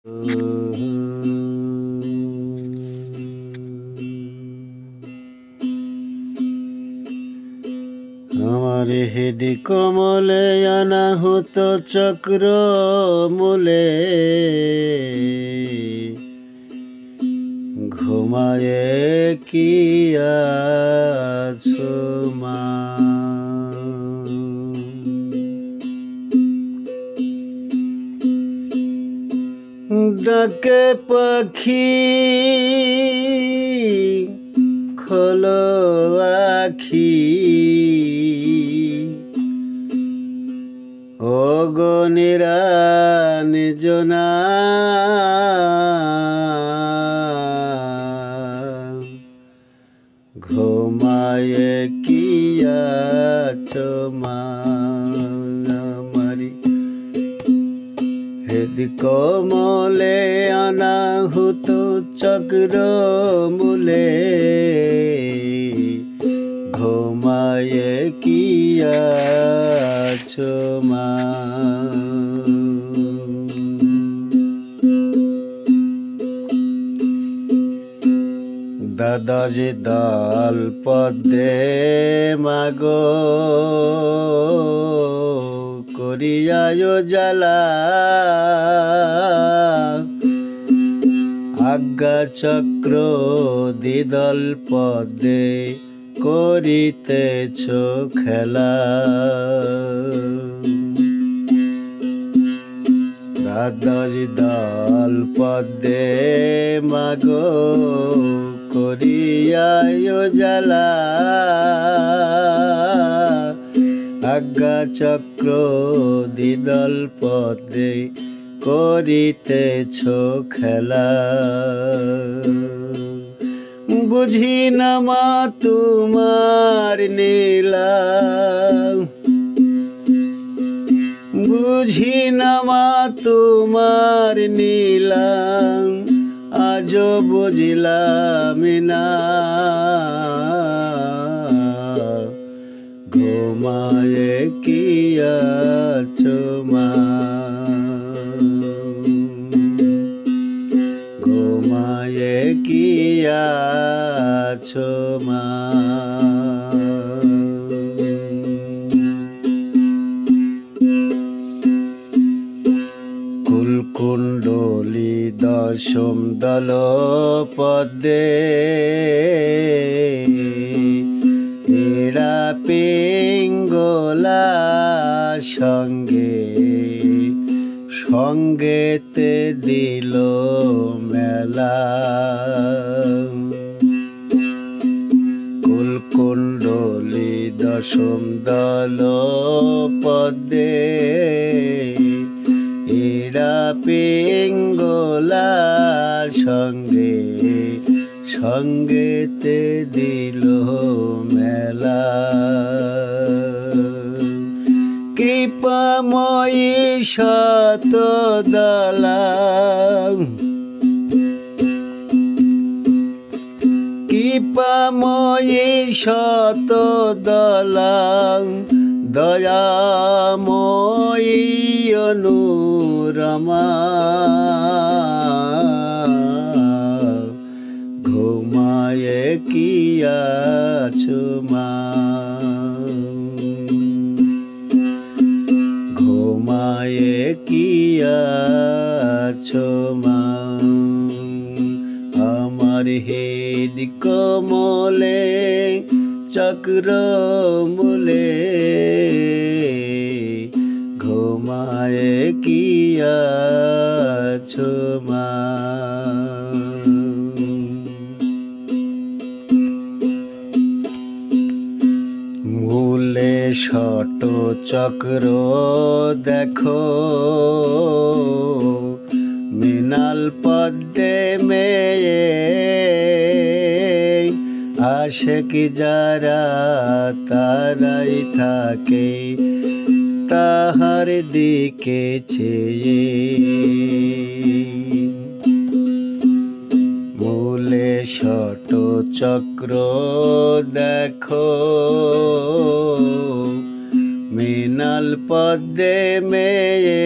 আমার হৃদি কমলে অনাহুত চক্র মূলে ঘুমায়ে কি আছো মা? ডাকে পাখি খোলো আখি, ও গো নিরঞ্জনা, ঘুমায়ে কি আছো মা? আমারি হৃদি কমলে অনাহুত চক্র মূলে ঘুমায়ে কি আছো মা? দাদাজি দল পদ্মে মাগো করিয়ায় জ্বালা, আজ্ঞা চক্র দ্বিদল পদ্মে করিতেছ খেলা। দাদাজি দল পদ্মে মাগো করিয়ায় জ্বালা, আজ্ঞা চক্র দ্বিদল পদ্মে করিতেছ খেলা। বুঝি না মা তোমার নীলা, বুঝি না মা তোমার নীলা, আজও বুঝিলাম না। ঘুমায়ে কি আছো মা? ঘুমায়ে কি আছো মা? কুলকুণ্ডলী দশম দল পদ্মে এরা পিঙ্গলা সঙ্গে সঙ্গেতে দিল মেলা। কুলকুণ্ডলী দশম দল পদ্মে এরা পিঙ্গলার সঙ্গে সঙ্গেতে দিল মেলা। কৃপাময়ী শতদলা, কৃপাময়ী শতদলা, দয়াময়ী অনুরমা, ঘুমায়ে কি আছো মা? ঘুমায়ে কি আছো মা? আমার হৃদি কমলে চক্র মূলে ঘুমায়ে কি আছো মা? মূলে শত চক্র দেখো, মৃণাল পদ্মে মেয়ে আশেক যারা তারাই থাকে তাহার দিকে চেয়ে। মূলে শত চক্র দেখো, মৃণাল পদ্মে মেয়ে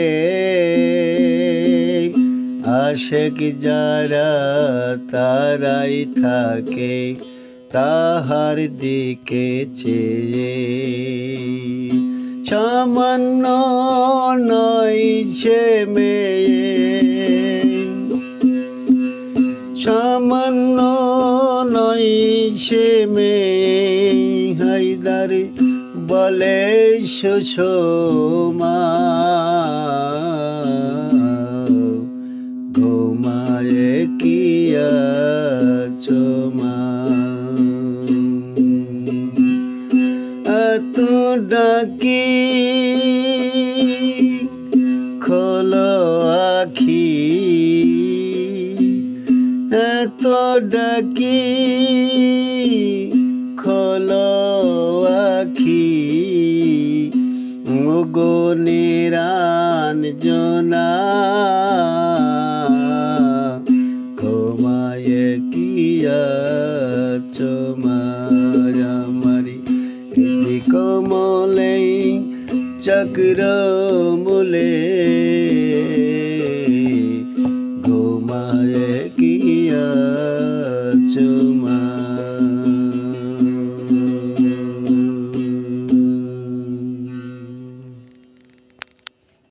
আশেক যারা তারাই থাকে তাহার দিকে চেয়ে। সামান্য নয় সে মেয়ে, সামান্য নয় সে মেয়ে, হায়দার বলে সুষমা। ঘুমায়ে কি আছো মা? এত ডাকি খোলো আখি, এত ডাকি খোলো আখি, ওগো নিরঞ্জনা। ঘুমায়ে কি আছো মা? আমারি হৃদি কমলে চক্র মূলে